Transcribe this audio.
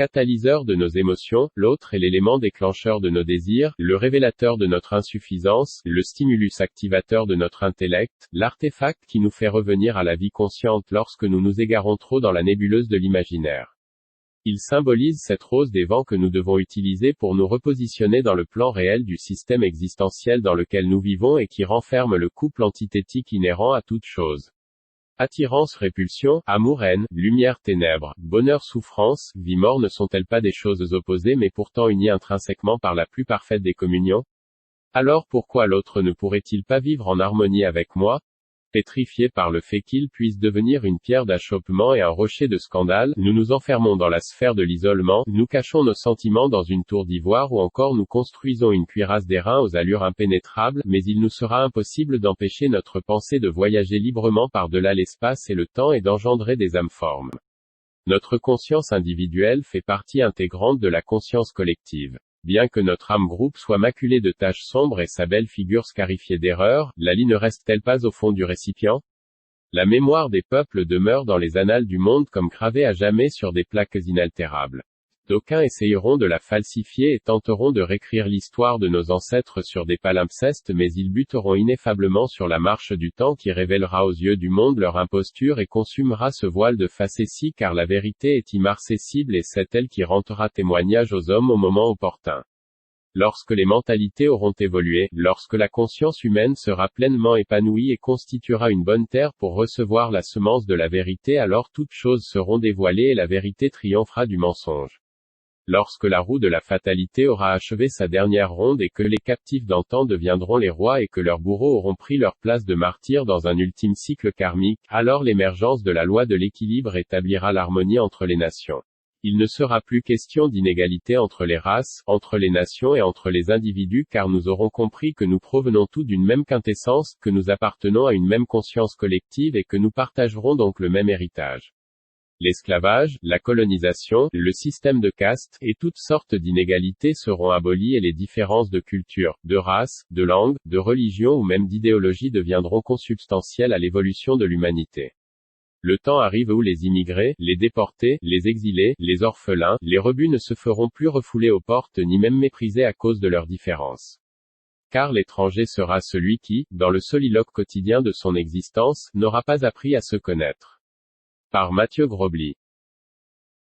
catalyseur de nos émotions, l'autre est l'élément déclencheur de nos désirs, le révélateur de notre insuffisance, le stimulus activateur de notre intellect, l'artefact qui nous fait revenir à la vie consciente lorsque nous nous égarons trop dans la nébuleuse de l'imaginaire. Il symbolise cette rose des vents que nous devons utiliser pour nous repositionner dans le plan réel du système existentiel dans lequel nous vivons et qui renferme le couple antithétique inhérent à toute chose. Attirance-répulsion, amour-haine, lumière-ténèbres, bonheur-souffrance, vie-mort ne sont-elles pas des choses opposées mais pourtant unies intrinsèquement par la plus parfaite des communions? Alors pourquoi l'autre ne pourrait-il pas vivre en harmonie avec moi? Pétrifiés par le fait qu'il puisse devenir une pierre d'achoppement et un rocher de scandale, nous nous enfermons dans la sphère de l'isolement, nous cachons nos sentiments dans une tour d'ivoire ou encore nous construisons une cuirasse d'airain aux allures impénétrables, mais il nous sera impossible d'empêcher notre pensée de voyager librement par-delà l'espace et le temps et d'engendrer des âmes-formes. Notre conscience individuelle fait partie intégrante de la conscience collective. Bien que notre âme-groupe soit maculée de taches sombres et sa belle figure scarifiée d'erreurs, la lie ne reste-t-elle pas au fond du récipient? La mémoire des peuples demeure dans les annales du monde comme gravée à jamais sur des plaques inaltérables. D'aucuns essayeront de la falsifier et tenteront de réécrire l'histoire de nos ancêtres sur des palimpsestes mais ils buteront ineffablement sur la marche du temps qui révélera aux yeux du monde leur imposture et consumera ce voile de facétie car la vérité est immarcessible et c'est elle qui rendra témoignage aux hommes au moment opportun. Lorsque les mentalités auront évolué, lorsque la conscience humaine sera pleinement épanouie et constituera une bonne terre pour recevoir la semence de la vérité alors toutes choses seront dévoilées et la vérité triomphera du mensonge. Lorsque la roue de la fatalité aura achevé sa dernière ronde et que les captifs d'antan deviendront les rois et que leurs bourreaux auront pris leur place de martyrs dans un ultime cycle karmique, alors l'émergence de la loi de l'équilibre établira l'harmonie entre les nations. Il ne sera plus question d'inégalité entre les races, entre les nations et entre les individus car nous aurons compris que nous provenons tous d'une même quintessence, que nous appartenons à une même conscience collective et que nous partagerons donc le même héritage. L'esclavage, la colonisation, le système de caste, et toutes sortes d'inégalités seront abolies et les différences de culture, de race, de langue, de religion ou même d'idéologie deviendront consubstantielles à l'évolution de l'humanité. Le temps arrive où les immigrés, les déportés, les exilés, les orphelins, les rebus ne se feront plus refouler aux portes ni même méprisés à cause de leurs différences. Car l'étranger sera celui qui, dans le soliloque quotidien de son existence, n'aura pas appris à se connaître. Par Mathieu Grobly.